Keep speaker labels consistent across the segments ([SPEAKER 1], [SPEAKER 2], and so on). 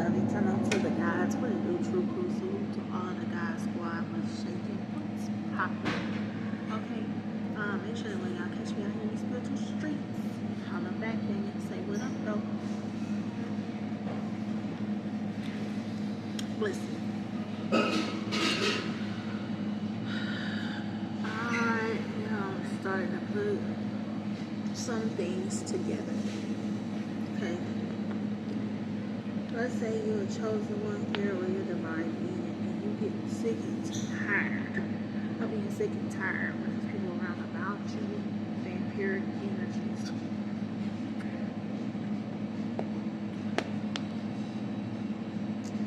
[SPEAKER 1] love eternal to the guys. What it do, true crew salute to all the guys squad was shaking. What's popping? Okay. Make sure that when y'all catch me out here in these spiritual streets, holler back and say what up though. Listen. I am starting to put some things together. Okay. Let's say you're a chosen one here or you're divine being and you get sick and tired of being sick and tired when there's people around about you, vampiric energies.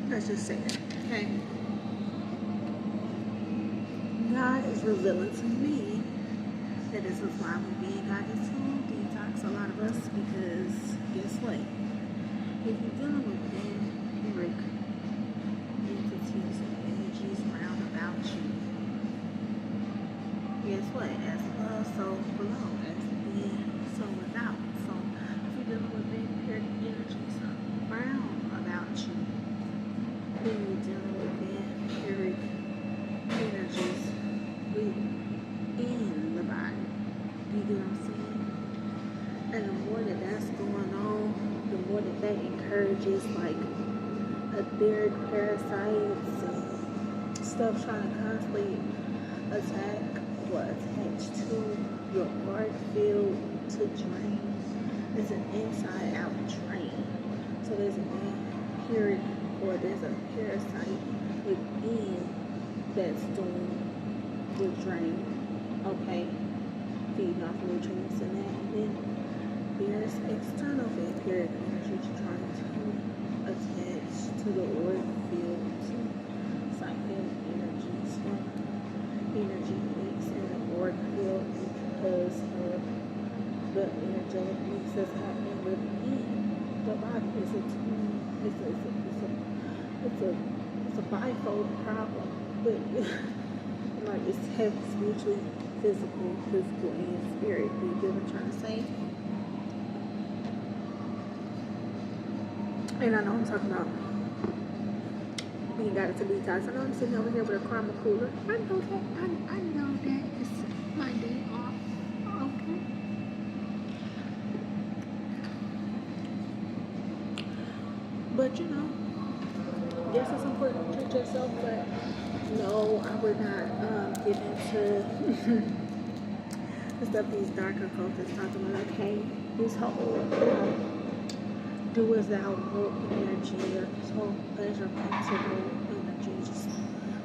[SPEAKER 1] Let's just say it, okay? God is revealing to me that this is why we being God is to detox a lot of us, because guess what? If you're dealing with vampiric entities and energies round about you, guess what? As above, so below, as within, so without. So if you're dealing with vampiric energies round about you, then you're dealing with vampiric energies within the body. You get what I'm saying? And the more that that's going on, the more that encourages like etheric parasites and stuff trying to constantly attack or attach to your auric field to drain. It's an inside out drain. So there's a vampiric or there's a parasite within that's doing the drain. Okay? Feeding off nutrients and that. And then there's external vampiric energy trying to attach to the auric field, to psychic energies, energy leaks in the auric field because of the energetic leaks that's happening within the body. It's a bifold problem, but like it's spiritually physical, and spirit. Do you get what I'm trying to say? And I know I'm talking about being guided to detox. I know I'm sitting over here with a caramel cooler. I know that. I know that it's my day off. Okay. But you know, yes, it's important to treat yourself, but no, I would not get into the stuff these darker cultures talking about. Okay, this whole do as thou wilt energy, or this whole pleasure principle energy, just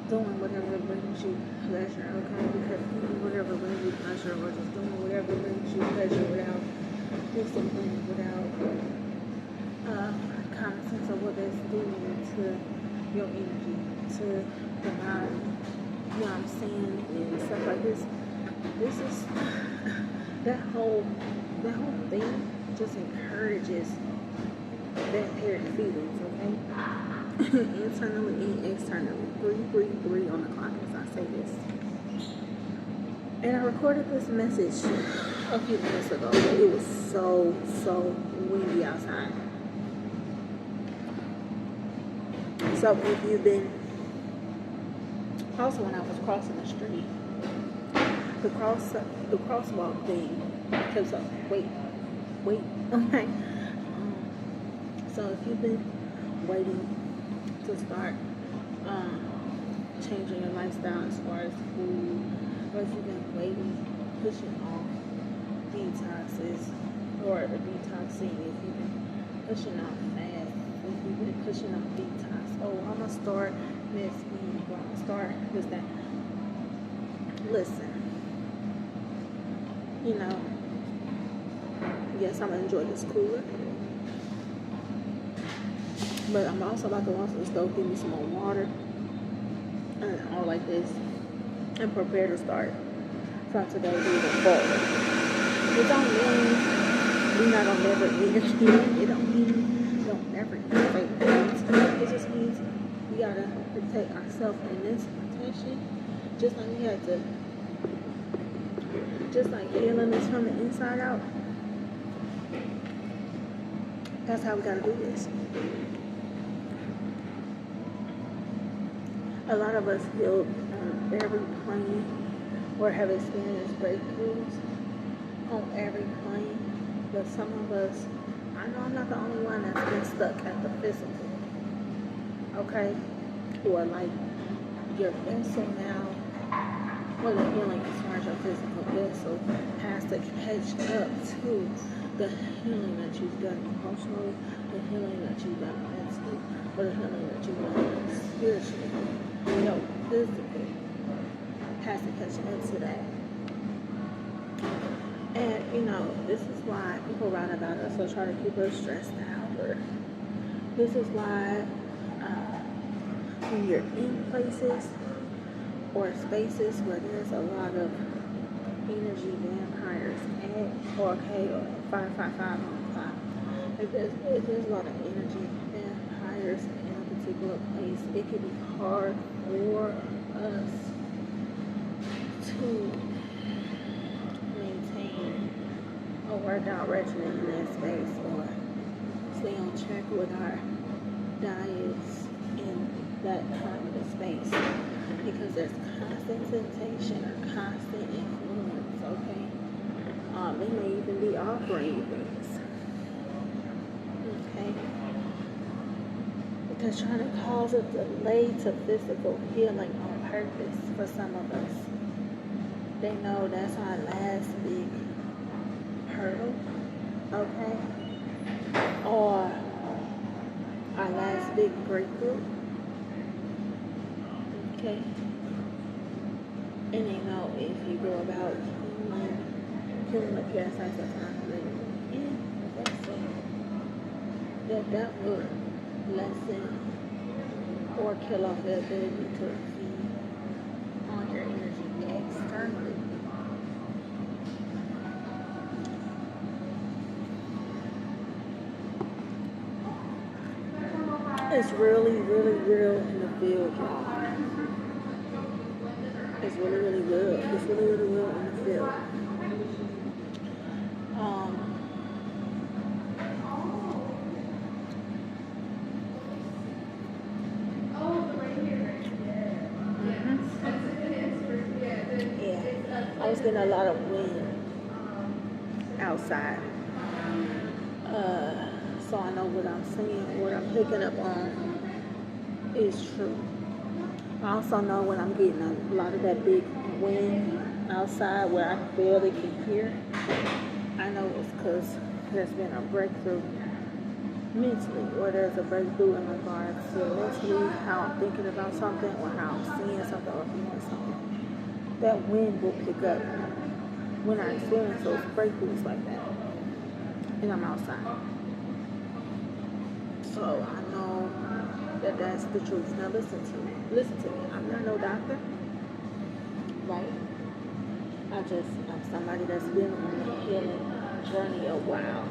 [SPEAKER 1] doing whatever brings you pleasure, okay? Because doing whatever brings you pleasure, or just doing whatever brings you pleasure without discipline, without common sense of what that's doing to your energy, to the body, you know what I'm saying, and stuff like this. This is that whole thing just encourages vampiric feelings, okay? Internally and externally. 333 on the clock as I say this. And I recorded this message a few minutes ago. It was so windy outside. So if you've been, also when I was crossing the street, the crosswalk thing kept saying, wait, okay? So if you've been waiting to start changing your lifestyle as far as food, or if you've been waiting, pushing off detoxes or detoxing, if you've been pushing off fast, if you've been pushing off detox, oh, I'm going to start this week, or I'm going to start this, that. Listen, you know, yes, I'm going to enjoy this cooler. But I'm also about to walk to the stove, give me some more water, and all like this, and prepare to start from today moving forward. It don't mean we're not gonna never eat again. It don't mean we don't never eat fake foods. It just means we gotta protect ourselves, and this protection, just like we had to, just like healing is from the inside out. That's how we gotta do this. A lot of us heal on every plane or have experienced breakthroughs on every plane. But some of us, I know I'm not the only one that's been stuck at the physical. Okay? Or like your vessel now, well, the healing as far as your physical vessel has to catch up to the healing that you've done emotionally, the healing that you've done mentally, or the healing that you've done spiritually. Your physical has to catch up to that. And, this is why people write about us or try to keep us stressed out. Or this is why when you're in places or spaces where there's a lot of energy vampires or 555 on 5. If there's a lot of energy vampires in a particular place, it can be hard for us to maintain a workout regimen in that space or stay on track with our diets in that kind of space, because there's constant temptation or constant influence, okay? They may even be offering things, okay? They're trying to cause a delay to physical healing on purpose for some of us. They know that's our last big hurdle, okay? Or our last big breakthrough, okay? And they know if you go about killing the parasites that's not living in the vessel, that will lessen or kill off the ability to feed on your energy externally. It's really, really real in the field, y'all. It's really, really real. It's really, really real in the field. I was getting a lot of wind outside. So I know what I'm saying, what I'm picking up on is true. I also know when I'm getting a lot of that big wind outside where I barely can hear, I know it's because there's been a breakthrough mentally, or there's a breakthrough in regards to mentally how I'm thinking about something or how I'm seeing something or feeling something. That wind will pick up when I experience those breakthroughs like that and I'm outside. So I know that that's the truth. Now listen to me. I'm not no doctor, right? I'm somebody that's been on the healing journey a while.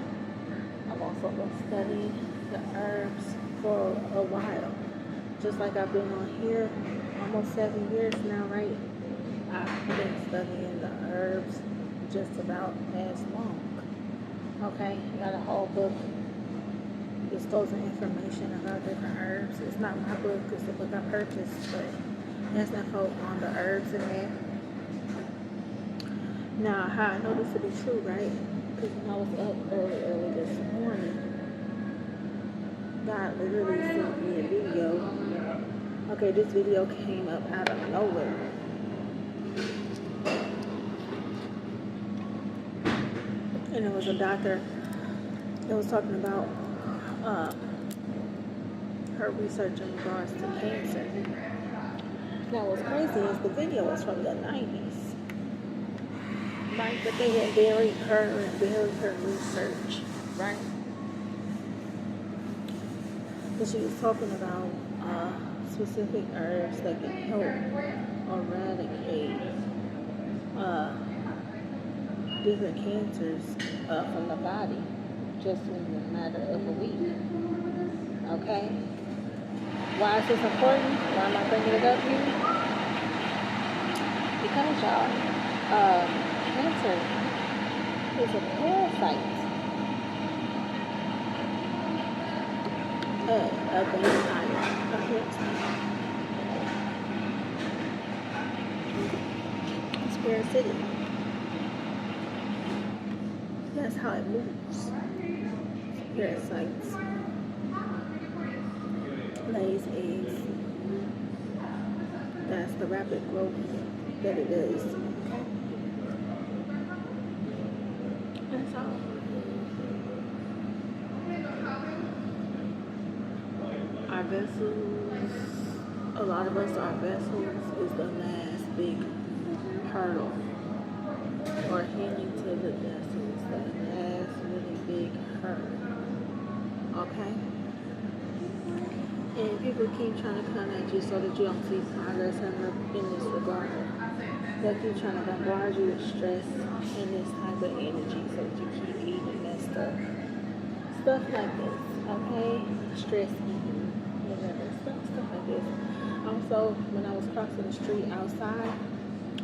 [SPEAKER 1] I've also been studying the herbs for a while. Just like I've been on here almost 7 years now, right? I've been studying the herbs just about as long. Okay, I got a whole book disclosing information about different herbs. It's not my book, it's the book I purchased, but there's info on the herbs in there. Now, how I know this to be true, right? Because when I was up early this morning, God literally sent me a video. Okay, this video came up out of nowhere. And it was a doctor that was talking about her research in regards to cancer. Now what's crazy is the video was from the 90s. Right? But they had buried her research, right? But she was talking about specific herbs that can help eradicate different cancers from the body just in a matter of a week. Okay? Why is this important? Why am I bringing it up here? Because y'all, cancer is a parasite. A vampire. parasitic. That's how it moves. Parasites lays eggs. That's the rapid growth that it does. Okay? That's all. Our vessels, a lot of us, our vessels is the last big hurdle. Or heading to the vessels, the last really big hurdle. Okay? And people keep trying to come at you so that you don't see progress in this regard. They keep trying to bombard you with stress and this type of energy so that you keep eating that stuff. Stuff like this, okay? Stress eating, whatever, stuff like this. Also, when I was crossing the street outside,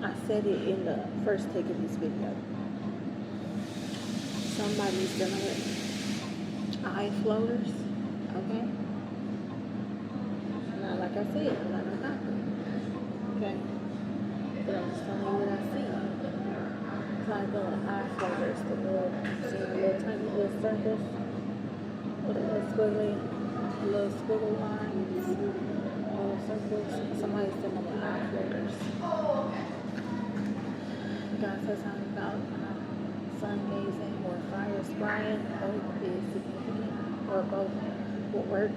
[SPEAKER 1] I said it in the first take of this video. Somebody's dealing with eye floaters, okay? Not like I said, I'm not a doctor, okay? But I'm just telling you what I see. It's like the eye floaters, the little tiny little circles with a little squiggly lines, little circles. Somebody's dealing with eye floaters. God says something about sun gazing or fire scrying. Both is significant, or both will work.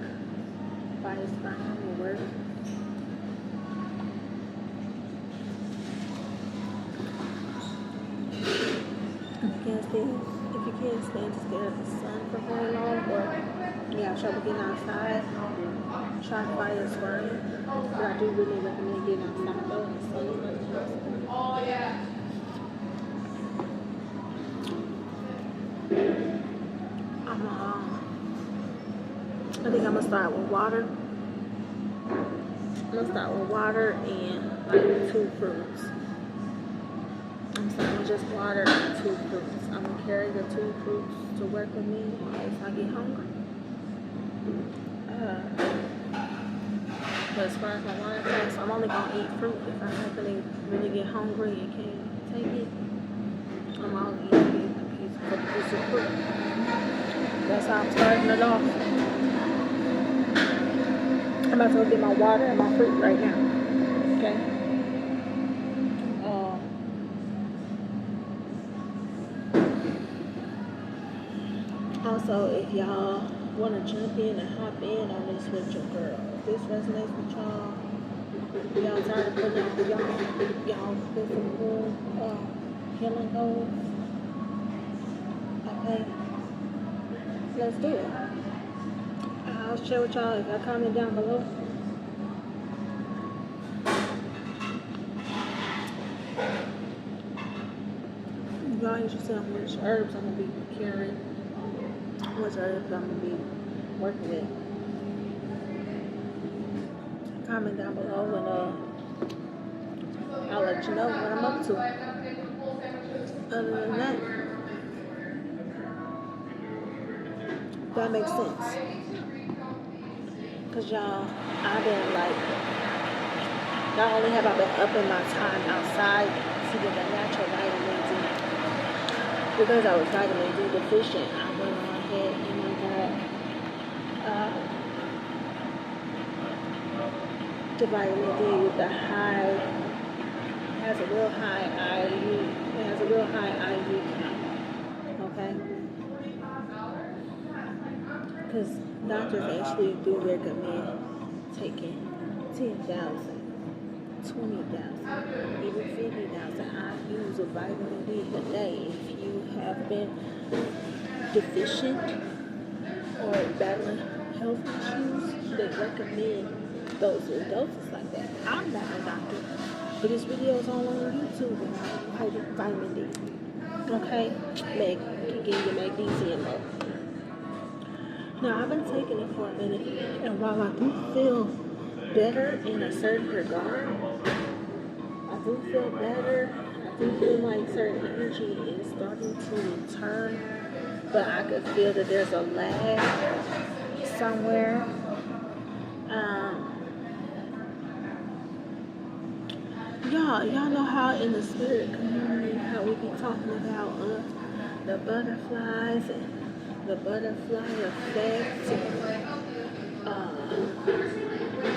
[SPEAKER 1] Fire scrying will work. If you can't stand to stare at the sun for very long, or you have trouble getting outside, try fire scrying. But I do really recommend getting outside though in the sun as much as possible. Oh yeah. I think I'm gonna start with water. I'm gonna start with water and like 2 fruits. I'm starting with just water and 2 fruits. I'm gonna carry the 2 fruits to work with me in case I get hungry. But as far as my water goes, I'm only gonna eat fruit if I really get hungry and can't take it. I'm only eating a piece of fruit. That's how I'm starting it off. I'm about to go get my water and my fruit right now. Okay. Also, if y'all want to jump in and hop in on this with your girl, if this resonates with y'all tired of putting y'all physical healing goals, okay, let's do it. I'll share with y'all if y'all comment down below. If y'all interested in which herbs I'm going to be carrying, which herbs I'm going to be working with, comment down below and I'll let you know what I'm up to. Other than that, that makes sense. Because y'all, I've been like, not only have I been upping my time outside to get the natural vitamin D, because I was vitamin D deficient, I went on ahead and I got the vitamin D with the high, has a real high IU, it has a real high IU count, okay? Because doctors actually do recommend taking 10,000, 20,000, even 50,000 IUs of vitamin D a day if you have been deficient or battling health issues. They recommend those doses like that. I'm not a doctor, but this video is all on YouTube about vitamin D. Okay? Can give you magnesium low. Now, I've been taking it for a minute, and while I do feel better in a certain regard, I do feel better, I do feel like certain energy is starting to return, but I could feel that there's a lag somewhere. y'all know how in the spirit community, how we be talking about the butterflies and the butterfly effect, and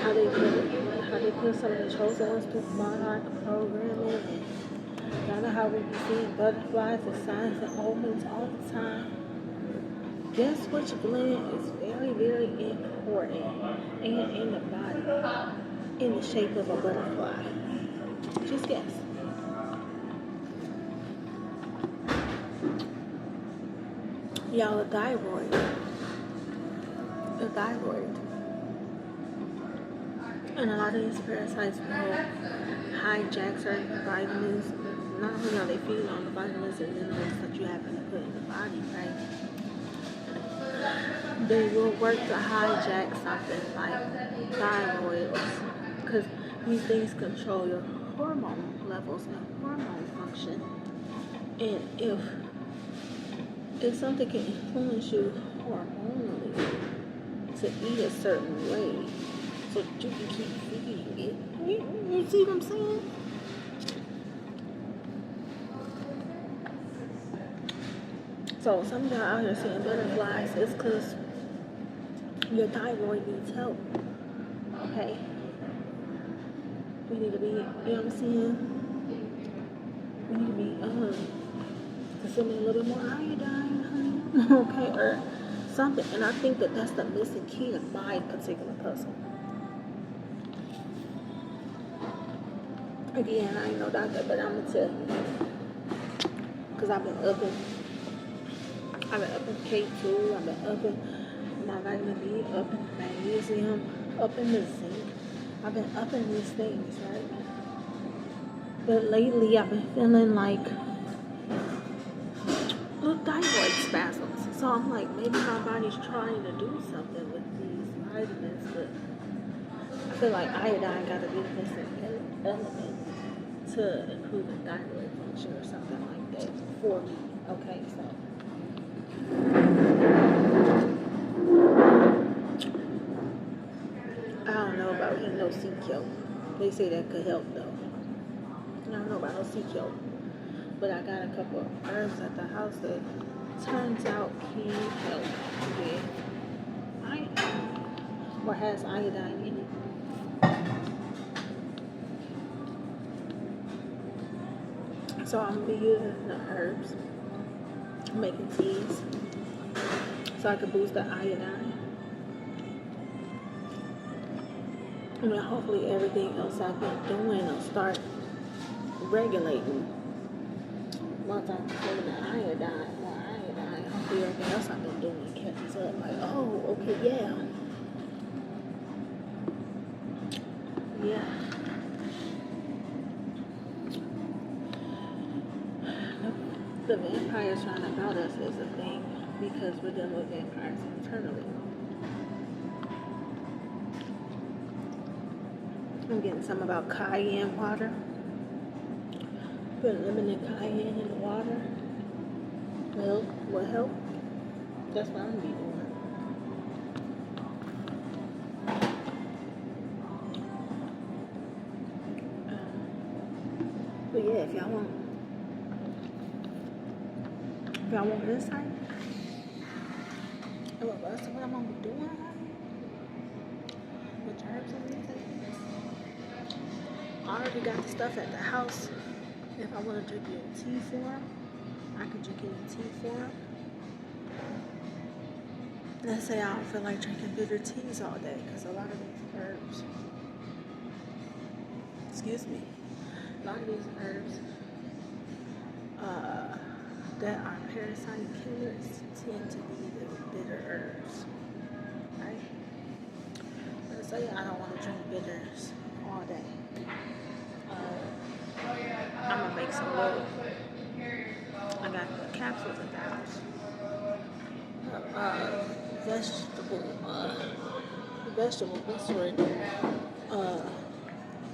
[SPEAKER 1] how they put some of the chosen ones through monarch programming, and y'all know how we be seeing butterflies and signs and omens all the time. Guess which gland is very, very important and in the body in the shape of a butterfly? Just guess. Y'all, the thyroid. The thyroid. And a lot of these parasites will hijack certain vitamins. Not only are they feeding on the vitamins and minerals that you happen to put in the body, right? They will work to hijack something like thyroid, because these things control your hormone levels and hormone function. And if something can influence you hormonally to eat a certain way, so that you can keep feeding it, you see what I'm saying? So some of y'all out here seeing butterflies is because your thyroid needs help. Okay? We need to be, you know what I'm saying? We need to be consuming a little bit more iodine, honey. Okay? Or something. And I think that that's the missing key in my particular puzzle. Again, I ain't no doctor, but I'm gonna tell you. Because I've been upping K2, I've been upping my vitamin D, upping magnesium, upping the zinc. I've been upping these things, right? But lately I've been feeling like little thyroid spasms. So I'm like, maybe my body's trying to do something with these vitamins, but I feel like iodine got to be the missing element to improve the thyroid function or something like that for me. Okay, so I don't know about getting no sea kelp. They say that could help though. I don't know about no sea kelp, but I got a couple of herbs at the house that turns out can help with iodine or has iodine in it. So I'm gonna be using the herbs, making teas, so I can boost the iodine. And then hopefully everything else I've been doing will start regulating. Once I'm putting the iodine, more iodine, hopefully everything else I've been doing catches up. Like, oh, okay, yeah. The vampires trying to about us is a thing because we're dealing with vampires internally. I'm getting some about cayenne water. Put lemon and cayenne in the water. Will help. That's what I'm gonna be doing. But yeah, if y'all want insight about what I'm gonna be doing with herbs and everything, I already got the stuff at the house. If I want to drink it in tea form, I can drink it in tea form. Let's say I don't feel like drinking bitter teas all day, because a lot of these herbs, a lot of these herbs that are parasite killers tend to be the bitter herbs, right? Let's say I don't want to drink bitters all day. I'm gonna make some low. I got the capsules at the house. Vegetable glycerin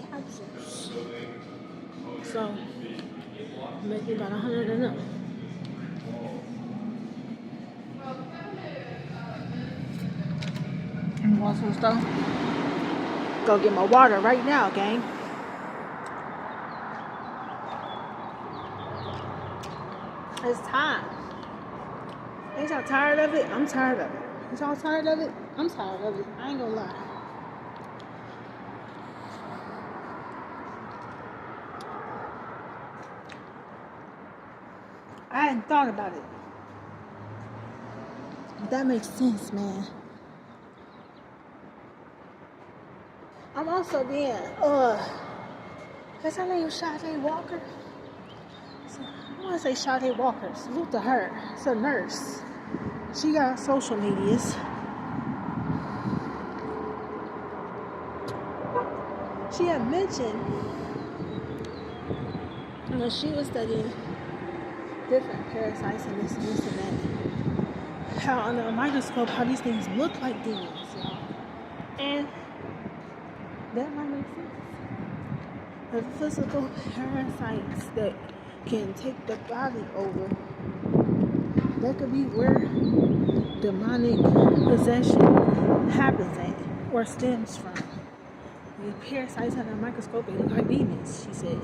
[SPEAKER 1] capsules. So maybe about 100 of them. You want some stuff? Go get my water right now, gang. It's time. Ain't y'all tired of it? I'm tired of it. Ain't y'all tired of it? I'm tired of it. I ain't gonna lie. I hadn't thought about it. But that makes sense, man. I'm also being, that's her name, Sade Walker? I want to say Sade Walker. Salute to her. It's a nurse. She got social medias. She had mentioned when she was studying different parasites and this and that, how under a microscope, how these things look like demons, y'all. And that might make sense. The physical parasites that can take the body over, that could be where demonic possession happens at or stems from. The parasites under a microscope, they look like demons, she said.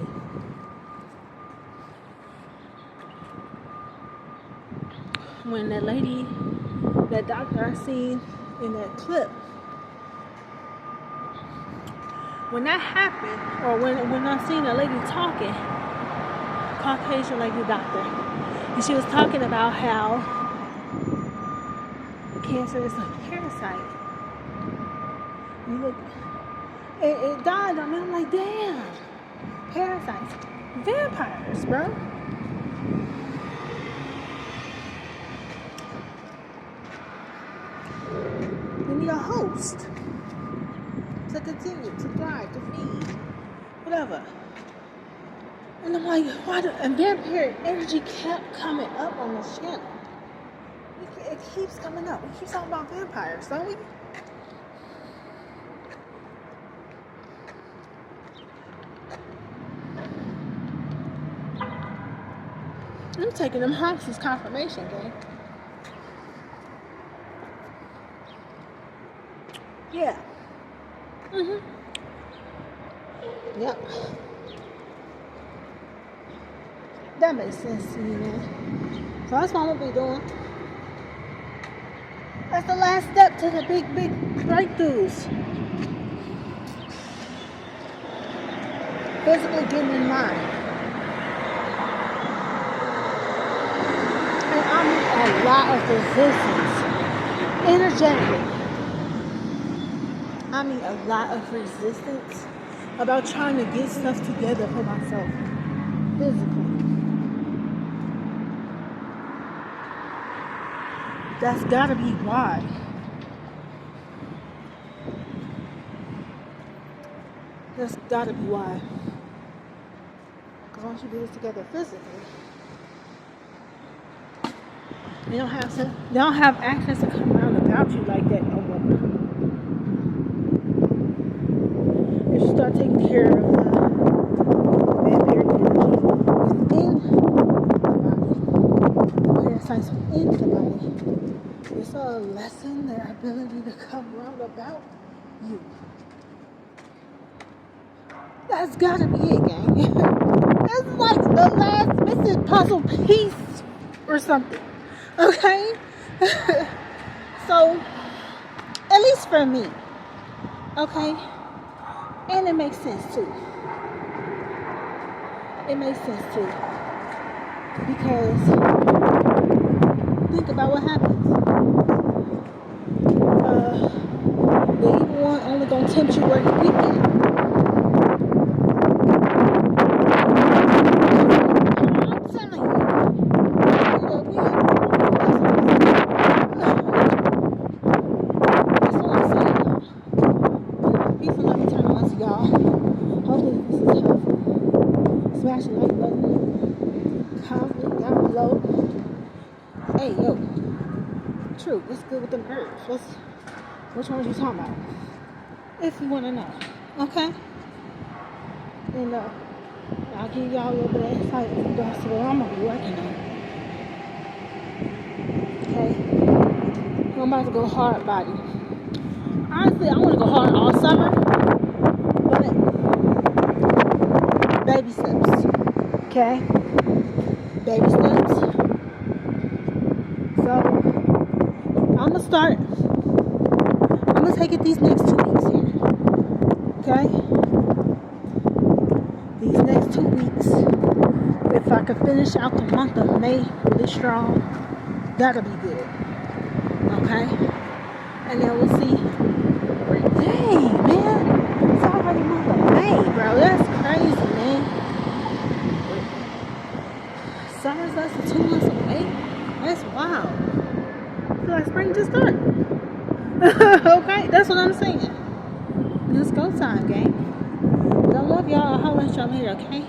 [SPEAKER 1] When that lady, that doctor I seen in that clip, when that happened, or when I seen a lady talking, Caucasian lady doctor, and she was talking about how cancer is a parasite. You look, it died on me. I'm like, damn, parasites, vampires, bro. We need a host to continue, to thrive, to feed, whatever. And I'm like, why and vampire energy kept coming up on this channel. It keeps coming up. We keep talking about vampires, don't we? I'm taking them humps as confirmation, gang. Yeah. Yep. That makes sense to me, man. So that's what I'm gonna be doing. That's the last step to the big breakthroughs. Physically getting in line. And I meet a lot of resistance. Energetically. I mean a lot of resistance about trying to get stuff together for myself. Physically. That's gotta be why. That's gotta be why. Because once you get it together physically, they don't have access to come around about you like that no more. If you start taking care of the vampire energy within the body, the parasites within the body, it's a lessen their ability to come round about you. That's gotta be it, gang. That's like the last missing puzzle piece or something. Okay? So, at least for me. Okay? And it makes sense too. It makes sense too. Because think about what happens. The evil one only gonna tempt you where he weak. Smash the like button, comment down below. Hey, yo, true, what's good with them herbs? Which ones you talking about? If you want to know, okay? And I'll give y'all a little bit of insight into what I'm going to be working on. Okay? I'm about to go hard body. Honestly, I want to go hard all summer, but baby steps. Okay? Baby steps. gonna start. I'm gonna take it these next 2 weeks here. Okay? These next 2 weeks. If I could finish out the month of May really strong, that'll be good. Okay? And then we'll see. Dang, man. It's already month of May, bro. That's crazy, man. Summer's less than 2 months away. That's wild. I feel like spring just started. Okay? That's what I'm saying. Let's go time, gang. But I love y'all. I'll holler at y'all later, okay?